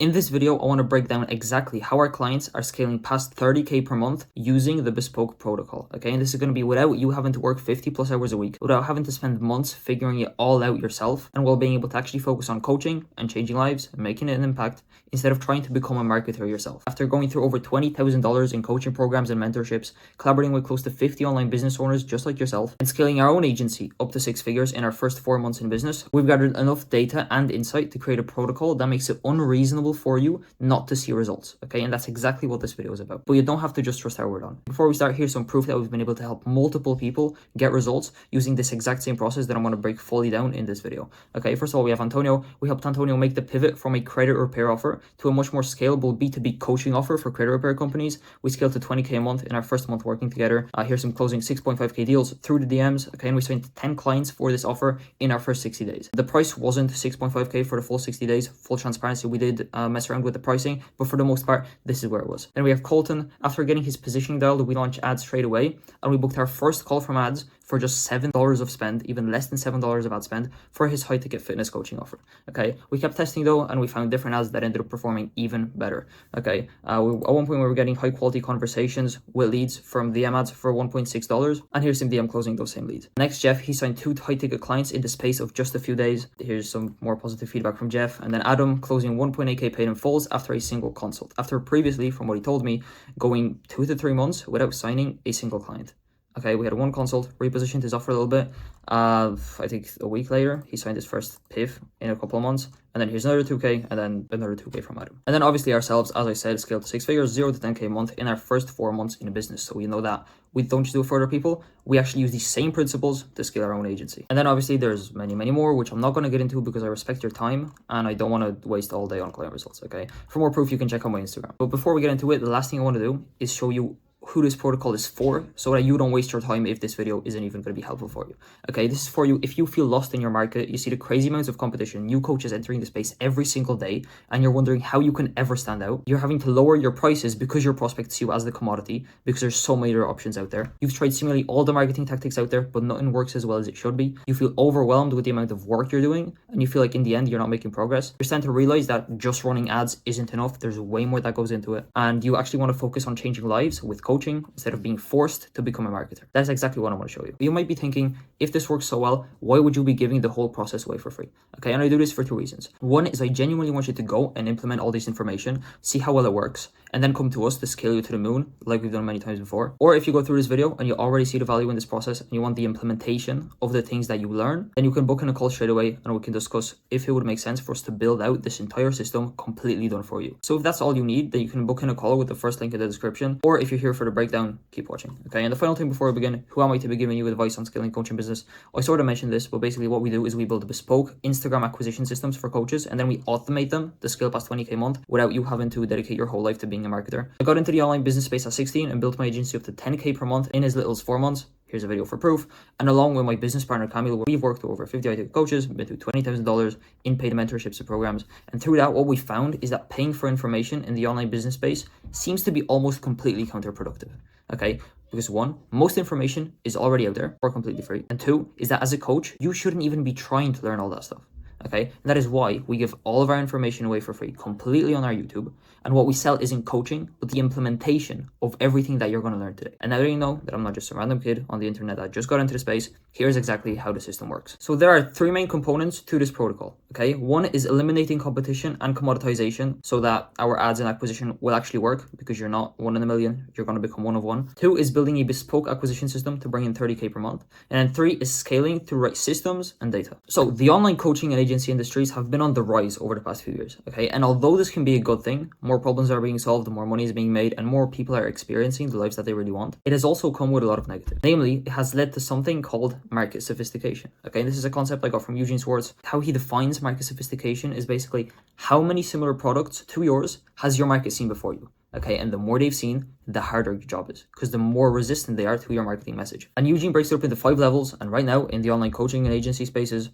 In this video, I want to break down exactly how our clients are scaling past 30K per month using the Bespoke protocol, okay? And this is going to be without you having to work 50 plus hours a week, without having to spend months figuring it all out yourself, and while being able to actually focus on coaching and changing lives and making an impact instead of trying to become a marketer yourself. After going through over $20,000 in coaching programs and mentorships, collaborating with close to 50 online business owners just like yourself, and scaling our own agency up to 6 figures in our first 4 months in business, we've gathered enough data and insight to create a protocol that makes it unreasonable for you not to see results, okay? And that's exactly what this video is about. But you don't have to just trust our word on. Before we start, here's some proof that we've been able to help multiple people get results using this exact same process that I'm going to break fully down in this video. Okay, first of all, we have Antonio. We helped Antonio make the pivot from a credit repair offer to a much more scalable B2B coaching offer for credit repair companies. We scaled to 20K a month in our first month working together. Here's some closing 6.5K deals through the DMs, okay? And we signed 10 clients for this offer in our first 60 days. The price wasn't 6.5K for the full 60 days. Full transparency, we did mess around with the pricing, but for the most part, this is where it was. Then we have Colton. After getting his positioning dialed, we launched ads straight away, and we booked our first call from ads for just $7 of spend, even less than $7 of ad spend for his high ticket fitness coaching offer. Okay, we kept testing though, and we found different ads that ended up performing even better. Okay, at one point we were getting high quality conversations with leads from DM ads for $1.6, and here's some DM closing those same leads. Next, Jeff, he signed 2 high ticket clients in the space of just a few days. Here's some more positive feedback from Jeff. And then Adam closing 1.8K paid in fulls after a single consult, after previously, from what he told me, going 2 to 3 months without signing a single client. Okay, we had one consult, repositioned his offer a little bit. I think a week later, he signed his first PIF in a couple of months. And then here's another 2K, and then another 2K from Adam. And then obviously ourselves, as I said, scaled to 6 figures, 0 to 10K a month in our first 4 months in a business. So we know that we don't just do it for other people. We actually use these same principles to scale our own agency. And then obviously there's many, many more, which I'm not going to get into because I respect your time and I don't want to waste all day on client results, okay? For more proof, you can check out my Instagram. But before we get into it, the last thing I want to do is show you who this protocol is for, so that you don't waste your time if this video isn't even going to be helpful for you. Okay, this is for you if you feel lost in your market, you see the crazy amounts of competition, new coaches entering the space every single day, and you're wondering how you can ever stand out. You're having to lower your prices because your prospects see you as the commodity, because there's so many other options out there. You've tried seemingly all the marketing tactics out there, but nothing works as well as it should be. You feel overwhelmed with the amount of work you're doing, and you feel like in the end you're not making progress. You're starting to realize that just running ads isn't enough. There's way more that goes into it, and you actually want to focus on changing lives with coaching instead of being forced to become a marketer. That's exactly what I want to show you. You might be thinking, if this works so well, why would you be giving the whole process away for free? Okay, and I do this for 2 reasons. One is I genuinely want you to go and implement all this information, see how well it works, and then come to us to scale you to the moon, like we've done many times before. Or if you go through this video and you already see the value in this process and you want the implementation of the things that you learn, then you can book in a call straight away and we can discuss if it would make sense for us to build out this entire system completely done for you. So if that's all you need, then you can book in a call with the first link in the description. Or if you're here for the breakdown, keep watching. Okay, and the final thing before we begin, who am I to be giving you advice on scaling coaching business? I sort of mentioned this, but basically what we do is we build bespoke Instagram acquisition systems for coaches, and then we automate them to scale past 20K a month without you having to dedicate your whole life to being a marketer. I got into the online business space at 16 and built my agency up to 10K per month in as little as 4 months. Here's a video for proof. And along with my business partner, Camille, we've worked with over 50 IT coaches, been through $20,000 in paid mentorships and programs. And through that, what we found is that paying for information in the online business space seems to be almost completely counterproductive. Okay, because 1, most information is already out there or completely free. And 2, is that as a coach, you shouldn't even be trying to learn all that stuff. Okay, and that is why we give all of our information away for free, completely on our YouTube. And what we sell isn't coaching, but the implementation of everything that you're going to learn today. And now that you know that I'm not just a random kid on the internet that just got into the space, here's exactly how the system works. So there are 3 main components to this protocol. Okay, 1 is eliminating competition and commoditization so that our ads and acquisition will actually work, because you're not 1 in a million, you're going to become 1 of 1. 2 is building a bespoke acquisition system to bring in 30K per month. And then 3 is scaling through right systems and data. So the online coaching and agency industries have been on the rise over the past few years. Okay, and although this can be a good thing, more problems are being solved, more money is being made, and more people are experiencing the lives that they really want, it has also come with a lot of negative. Namely, it has led to something called market sophistication. Okay, and this is a concept I got from Eugene Schwartz. How he defines market sophistication is basically how many similar products to yours has your market seen before you. Okay, and the more they've seen, the harder your job is, because the more resistant they are to your marketing message. And Eugene breaks it up into 5 levels, and right now in the online coaching and agency spaces,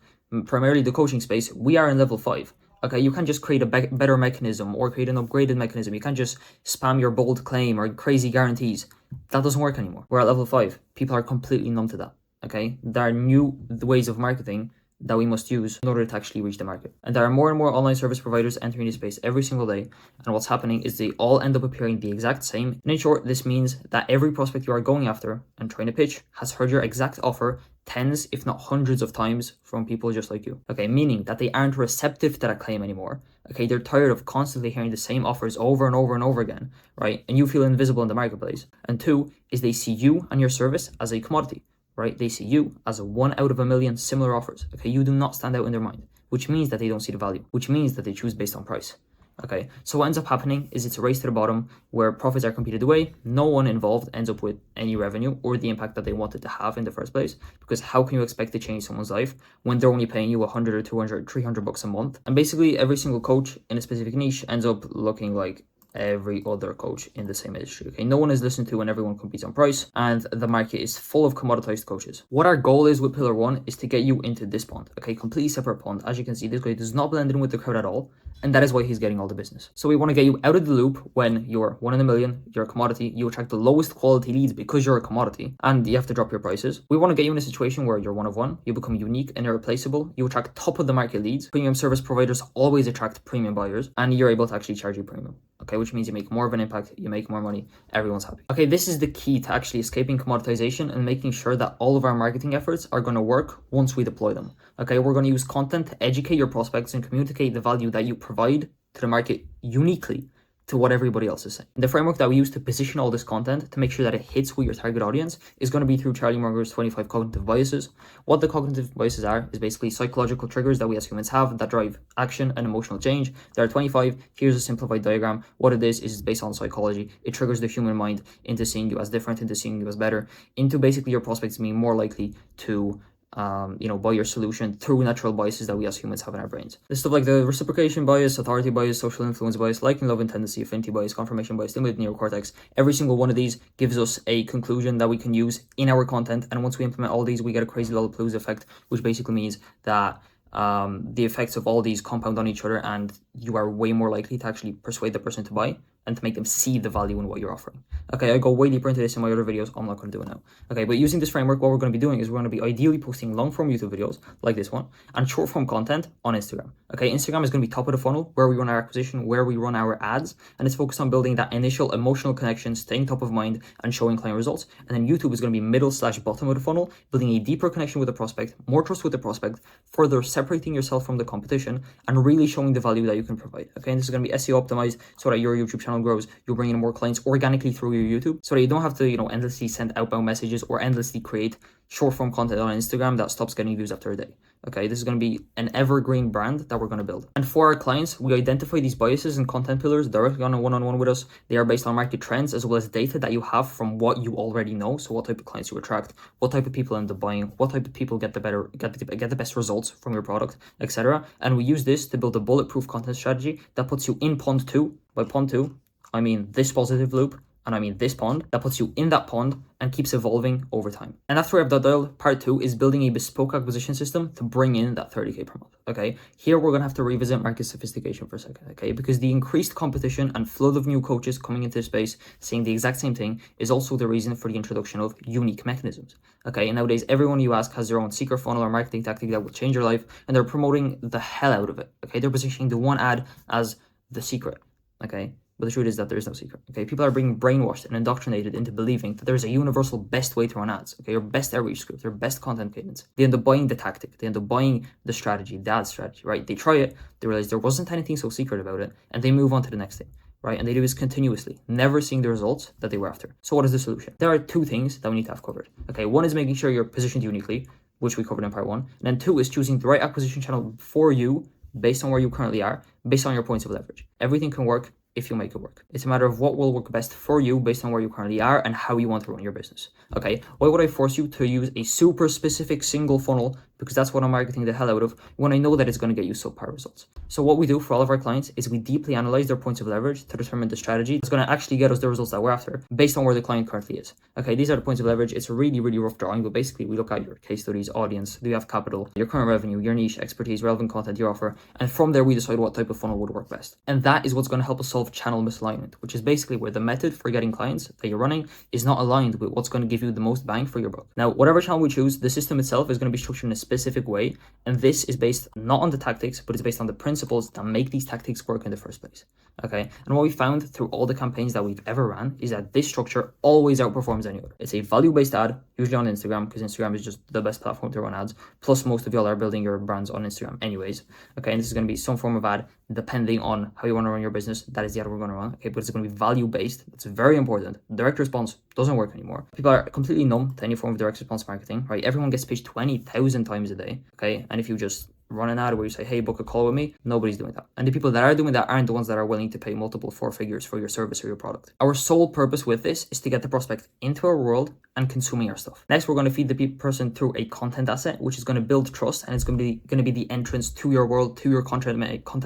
primarily the coaching space, we are in level 5. Okay, you can't just create a better mechanism or create an upgraded mechanism. You can't just spam your bold claim or crazy guarantees. That doesn't work anymore. We're at level 5. People are completely numb to that. Okay, there are new ways of marketing that we must use in order to actually reach the market. And there are more and more online service providers entering the space every single day. And what's happening is they all end up appearing the exact same. And in short, this means that every prospect you are going after and trying to pitch has heard your exact offer tens, if not hundreds of times from people just like you. Okay, meaning that they aren't receptive to that claim anymore. Okay, they're tired of constantly hearing the same offers over and over and over again, right? And you feel invisible in the marketplace. And two is they see you and your service as a commodity, right? They see you as a 1 out of a million similar offers. Okay, you do not stand out in their mind, which means that they don't see the value, which means that they choose based on price. Okay, so what ends up happening is it's a race to the bottom where profits are competed away. No one involved ends up with any revenue or the impact that they wanted to have in the first place, because how can you expect to change someone's life when they're only paying you 100 or 200, 300 bucks a month? And basically every single coach in a specific niche ends up looking like every other coach in the same industry. Okay, no one is listened to when everyone competes on price, and the market is full of commoditized coaches. What our goal is with pillar 1 is to get you into this pond. Okay, completely separate pond. As you can see, this guy does not blend in with the crowd at all, and that is why he's getting all the business. So we want to get you out of the loop when you're 1 in a million, you're a commodity, you attract the lowest quality leads because you're a commodity, and you have to drop your prices. We want to get you in a situation where you're 1 of 1, you become unique and irreplaceable, you attract top of the market leads. Premium service providers always attract premium buyers, and you're able to actually charge you premium. Okay, which means you make more of an impact, you make more money, everyone's happy. Okay, this is the key to actually escaping commoditization and making sure that all of our marketing efforts are going to work once we deploy them. Okay, we're going to use content to educate your prospects and communicate the value that you provide to the market uniquely to what everybody else is saying. The framework that we use to position all this content to make sure that it hits with your target audience is going to be through Charlie Munger's 25 cognitive biases. What the cognitive biases are is basically psychological triggers that we as humans have that drive action and emotional change. There are 25. Here's a simplified diagram. What it is based on psychology. It triggers the human mind into seeing you as different, into seeing you as better, into basically your prospects being more likely to buy your solution through natural biases that we as humans have in our brains. This stuff like the reciprocation bias, authority bias, social influence bias, liking, love, and tendency, affinity bias, confirmation bias, stimulated neocortex. Every single one of these gives us a conclusion that we can use in our content. And once we implement all these, we get a crazy Lollapalooza effect, which basically means that the effects of all these compound on each other, and you are way more likely to actually persuade the person to buy and to make them see the value in what you're offering. Okay, I go way deeper into this in my other videos. I'm not going to do it now. Okay, but using this framework, what we're going to be doing is we're going to be ideally posting long-form YouTube videos like this one and short-form content on Instagram. Okay, Instagram is going to be top of the funnel, where we run our acquisition, where we run our ads, and it's focused on building that initial emotional connection, staying top of mind, and showing client results. And then YouTube is going to be middle/bottom of the funnel, building a deeper connection with the prospect, more trust with the prospect, further separating yourself from the competition, and really showing the value that you can provide. Okay, and this is going to be SEO optimized so that your YouTube channel grows, you're bringing in more clients organically through your YouTube, so that you don't have to, endlessly send outbound messages or endlessly create short-form content on Instagram that stops getting views after a day. Okay, this is going to be an evergreen brand that we're going to build. And for our clients, we identify these biases and content pillars directly on a one-on-one with us. They are based on market trends as well as data that you have from what you already know. So what type of clients you attract, what type of people end up buying, what type of people get the best results from your product, etc. And we use this to build a bulletproof content strategy that puts you in pond 2. By pond 2, I mean this positive loop, and I mean this pond, that puts you in that pond and keeps evolving over time. And after I've done part 2 is building a bespoke acquisition system to bring in that 30K per month. Okay, here we're gonna have to revisit market sophistication for a second, okay? Because the increased competition and flood of new coaches coming into the space saying the exact same thing is also the reason for the introduction of unique mechanisms. Okay, and nowadays everyone you ask has their own secret funnel or marketing tactic that will change your life, and they're promoting the hell out of it. Okay, they're positioning the one ad as the secret. Okay. But the truth is that there is no secret. Okay, people are being brainwashed and indoctrinated into believing that there's a universal best way to run ads. Okay, your best outreach script, your best content cadence. They end up buying the tactic, they end up buying the strategy, the ad strategy, right? They try it, they realize there wasn't anything so secret about it, and they move on to the next thing, right? And they do this continuously, never seeing the results that they were after. So what is the solution? There are 2 things that we need to have covered. Okay, one is making sure you're positioned uniquely, which we covered in part 1. And then 2 is choosing the right acquisition channel for you based on where you currently are, based on your points of leverage. Everything can work if you make it work. It's a matter of what will work best for you based on where you currently are and how you want to run your business. Okay, why would I force you to use a super specific single funnel, because that's what I'm marketing the hell out of, when I know that it's going to get you subpar results? So what we do for all of our clients is we deeply analyze their points of leverage to determine the strategy that's going to actually get us the results that we're after based on where the client currently is. Okay, these are the points of leverage. It's a really, really rough drawing, but basically we look at your case studies, audience, do you have capital, your current revenue, your niche, expertise, relevant content, your offer, and from there we decide what type of funnel would work best. And that is what's going to help us solve involve channel misalignment, which is basically where the method for getting clients that you're running is not aligned with what's going to give you the most bang for your buck. Now, whatever channel we choose, the system itself is going to be structured in a specific way, and this is based not on the tactics, but it's based on the principles that make these tactics work in the first place. Okay, and what we found through all the campaigns that we've ever ran is that this structure always outperforms any other. It's a value-based ad, usually on Instagram, because Instagram is just the best platform to run ads. Plus, most of y'all are building your brands on Instagram anyways. Okay, and this is going to be some form of ad depending on how you want to run your business. That is the ad we're going to run. Okay, but it's going to be value-based. That's very important. Direct response doesn't work anymore. People are completely numb to any form of direct response marketing, right? Everyone gets pitched 20,000 times a day. Okay, and if you just run an ad where you say, hey, book a call with me, nobody's doing that. And the people that are doing that aren't the ones that are willing to pay multiple 4 figures for your service or your product. Our sole purpose with this is to get the prospect into our world and consuming our stuff. Next, we're going to feed the person through a content asset, which is going to build trust, and it's going to be the entrance to your world, to your content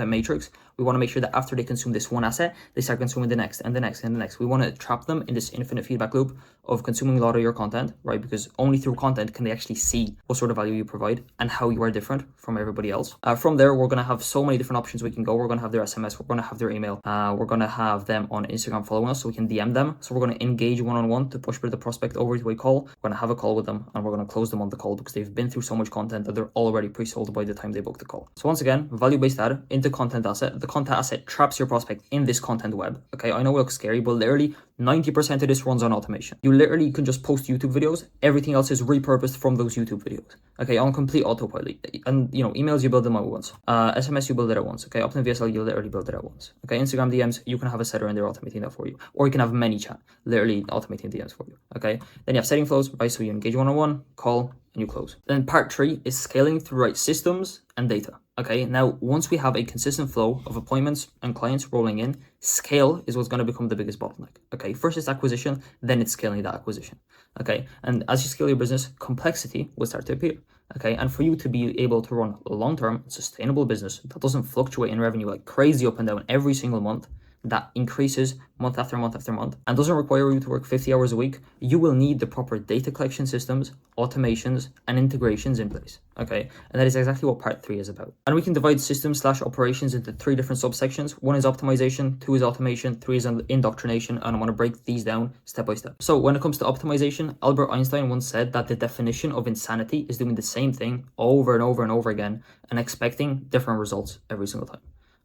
matrix. We want to make sure that after they consume this one asset, they start consuming the next and the next and the next. We want to trap them in this infinite feedback loop of consuming a lot of your content, right? Because only through content can they actually see what sort of value you provide and how you are different from everybody else. From there, we're going to have so many different options we can go. We're going to have their SMS, we're going to have their email, we're going to have them on Instagram following us so we can DM them. So we're going to engage one-on-one to push the prospect over to a call. We're going to have a call with them and we're going to close them on the call because they've been through so much content that they're already pre-sold by the time they book the call. So once again, value-based ad into content asset. The content asset traps your prospect in this content web. Okay, I know it looks scary, but literally 90% of this runs on automation. You literally can just post YouTube videos. Everything else is repurposed from those YouTube videos. Okay, on complete autopilot. And emails, you build them out once. SMS, you build it at once. Okay, Opt-in VSL, you literally build it at once. Okay, Instagram DMs, you can have a setter in there automating that for you. Or you can have ManyChat, literally automating DMs for you. Okay, then you have setting flows, right? So you engage one-on-one, call, and you close. Then part 3 is scaling through right systems and data. Okay, now once we have a consistent flow of appointments and clients rolling in, scale is what's going to become the biggest bottleneck. Okay, first it's acquisition, then it's scaling that acquisition. Okay, and as you scale your business, complexity will start to appear. Okay, and for you to be able to run a long-term, sustainable business that doesn't fluctuate in revenue like crazy up and down every single month, that increases month after month after month and doesn't require you to work 50 hours a week, you will need the proper data collection systems, automations, and integrations in place. Okay, and that is exactly what part 3 is about. And we can divide systems/operations into 3 different subsections. 1 is optimization, 2 is automation, 3 is indoctrination, and I'm going to break these down step by step. So when it comes to optimization, Albert Einstein once said that the definition of insanity is doing the same thing over and over and over again and expecting different results every single time.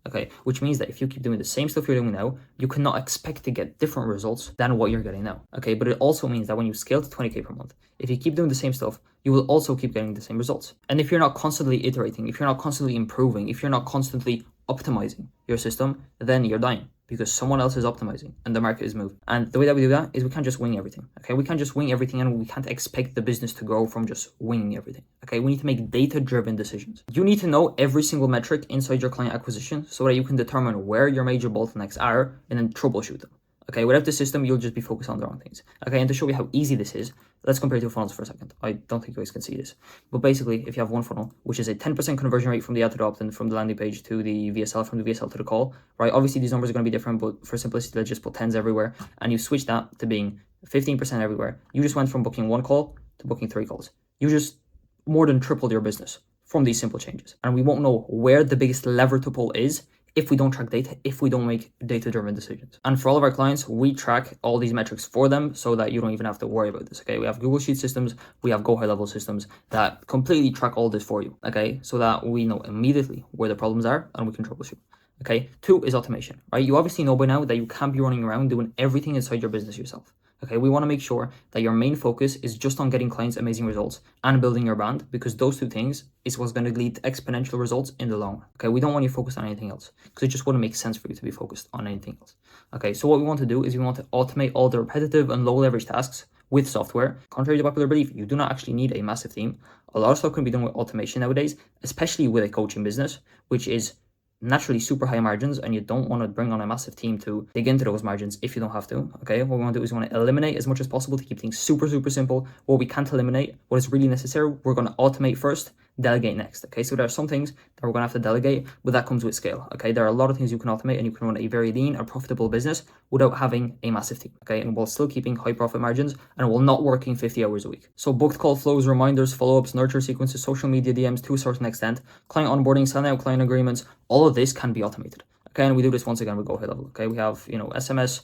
Okay, which means that if you keep doing the same stuff you're doing now, you cannot expect to get different results than what you're getting now. Okay, but it also means that when you scale to 20K per month, if you keep doing the same stuff, you will also keep getting the same results. And if you're not constantly iterating, if you're not constantly improving, if you're not constantly optimizing your system, then you're dying because someone else is optimizing and the market is moving. And the way that we do that is we can't just wing everything. Okay, we can't just wing everything and we can't expect the business to grow from just winging everything. Okay, we need to make data-driven decisions. You need to know every single metric inside your client acquisition so that you can determine where your major bottlenecks are and then troubleshoot them. Okay, without the system, you'll just be focused on the wrong things. Okay, and to show you how easy this is, let's compare two funnels for a second. I don't think you guys can see this. But basically, if you have one funnel, which is a 10% conversion rate from the ad to the opt-in, from the landing page to the VSL, from the VSL to the call, right? Obviously, these numbers are going to be different, but for simplicity, let's just put 10s everywhere. And you switch that to being 15% everywhere. You just went from booking 1 call to booking 3 calls. You just more than tripled your business from these simple changes. And we won't know where the biggest lever to pull is if we don't track data, if we don't make data-driven decisions. And for all of our clients, we track all these metrics for them so that you don't even have to worry about this, okay? We have Google Sheet systems, we have Go High Level systems that completely track all this for you, okay? So that we know immediately where the problems are and we can troubleshoot, okay? 2 is automation, right? You obviously know by now that you can't be running around doing everything inside your business yourself. Okay, we want to make sure that your main focus is just on getting clients amazing results and building your brand, because those 2 things is what's going to lead to exponential results in the long run. Okay, we don't want you focused on anything else because it just wouldn't make sense for you to be focused on anything else. Okay, so what we want to do is we want to automate all the repetitive and low leverage tasks with software. Contrary to popular belief, you do not actually need a massive team. A lot of stuff can be done with automation nowadays, especially with a coaching business, which is naturally super high margins, and you don't want to bring on a massive team to dig into those margins if you don't have to. Okay, what we want to do is we want to eliminate as much as possible to keep things super simple. What we can't eliminate, what is really necessary, we're going to automate first, delegate next. Okay, so there are some things that we're going to have to delegate, but that comes with scale. Okay, there are a lot of things you can automate and you can run a very lean and profitable business without having a massive team. Okay, and while still keeping high profit margins and while not working 50 hours a week. So booked call flows, reminders, follow-ups, nurture sequences, social media DMs to a certain extent, client onboarding, selling out client agreements, all of this can be automated. Okay, and we do this once again with Go High Level. Okay, we have, you know, SMS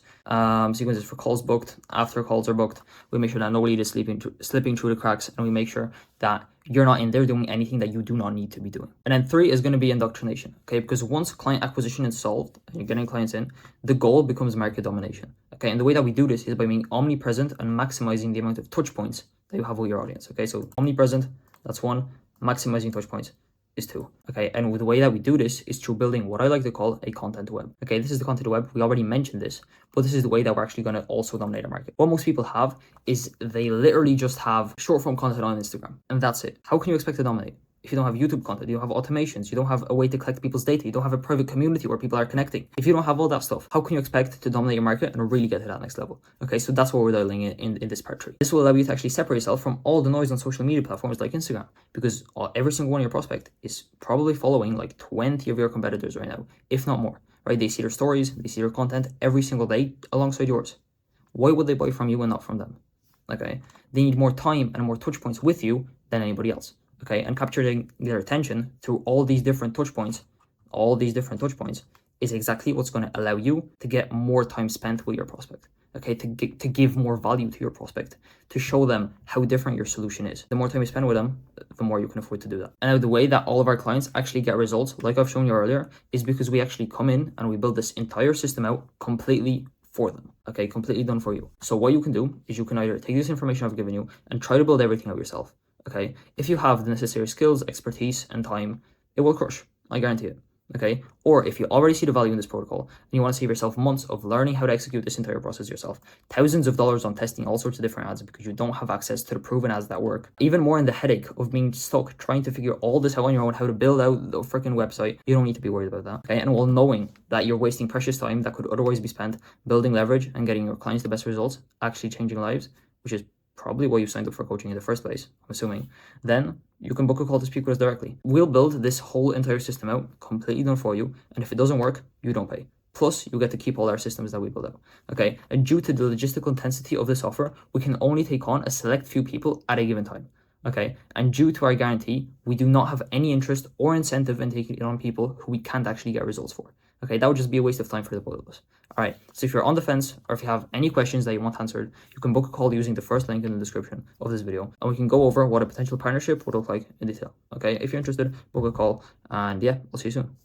sequences for calls booked, after calls are booked. We make sure that nobody is slipping through the cracks, and we make sure that you're not in there doing anything that you do not need to be doing. And then 3 is going to be indoctrination. Okay, because once client acquisition is solved and you're getting clients in, the goal becomes market domination. Okay, and the way that we do this is by being omnipresent and maximizing the amount of touch points that you have with your audience. Okay, so omnipresent, that's 1. Maximizing touch points is 2. Okay, and the way that we do this is through building what I like to call a content web. Okay, this is the content web. We already mentioned this, but this is the way that we're actually going to also dominate our market. What most people have is they literally just have short form content on Instagram, and that's it. How can you expect to dominate if you don't have YouTube content, you don't have automations, you don't have a way to collect people's data, you don't have a private community where people are connecting? If you don't have all that stuff, how can you expect to dominate your market and really get to that next level? Okay, so that's what we're dialing in this part 3. This will allow you to actually separate yourself from all the noise on social media platforms like Instagram, because every single one of your prospect is probably following like 20 of your competitors right now, if not more, right? They see their stories, they see their content every single day alongside yours. Why would they buy from you and not from them? Okay, they need more time and more touch points with you than anybody else. Okay, and capturing their attention through all these different touch points is exactly what's going to allow you to get more time spent with your prospect. Okay, to give more value to your prospect, to show them how different your solution is. The more time you spend with them, the more you can afford to do that. And now the way that all of our clients actually get results, like I've shown you earlier, is because we actually come in and we build this entire system out completely for them. Okay, completely done for you. So what you can do is you can either take this information I've given you and try to build everything out yourself. Okay, if you have the necessary skills, expertise, and time, it will crush. I guarantee it. Okay, or if you already see the value in this protocol and you want to save yourself months of learning how to execute this entire process yourself, thousands of dollars on testing all sorts of different ads because you don't have access to the proven ads that work, even more in the headache of being stuck trying to figure all this out on your own, how to build out the freaking website, you don't need to be worried about that. Okay, and while knowing that you're wasting precious time that could otherwise be spent building leverage and getting your clients the best results, actually changing lives, which is probably why you signed up for coaching in the first place, I'm assuming, then you can book a call to speak with us directly. We'll build this whole entire system out, completely done for you, and if it doesn't work, you don't pay. Plus, you get to keep all our systems that we build out, okay? And due to the logistical intensity of this offer, we can only take on a select few people at a given time, okay? And due to our guarantee, we do not have any interest or incentive in taking it on people who we can't actually get results for. Okay, that would just be a waste of time for the both of us. All right, so if you're on the fence or if you have any questions that you want answered, you can book a call using the first link in the description of this video, and we can go over what a potential partnership would look like in detail. Okay, if you're interested, book a call, and yeah, we'll see you soon.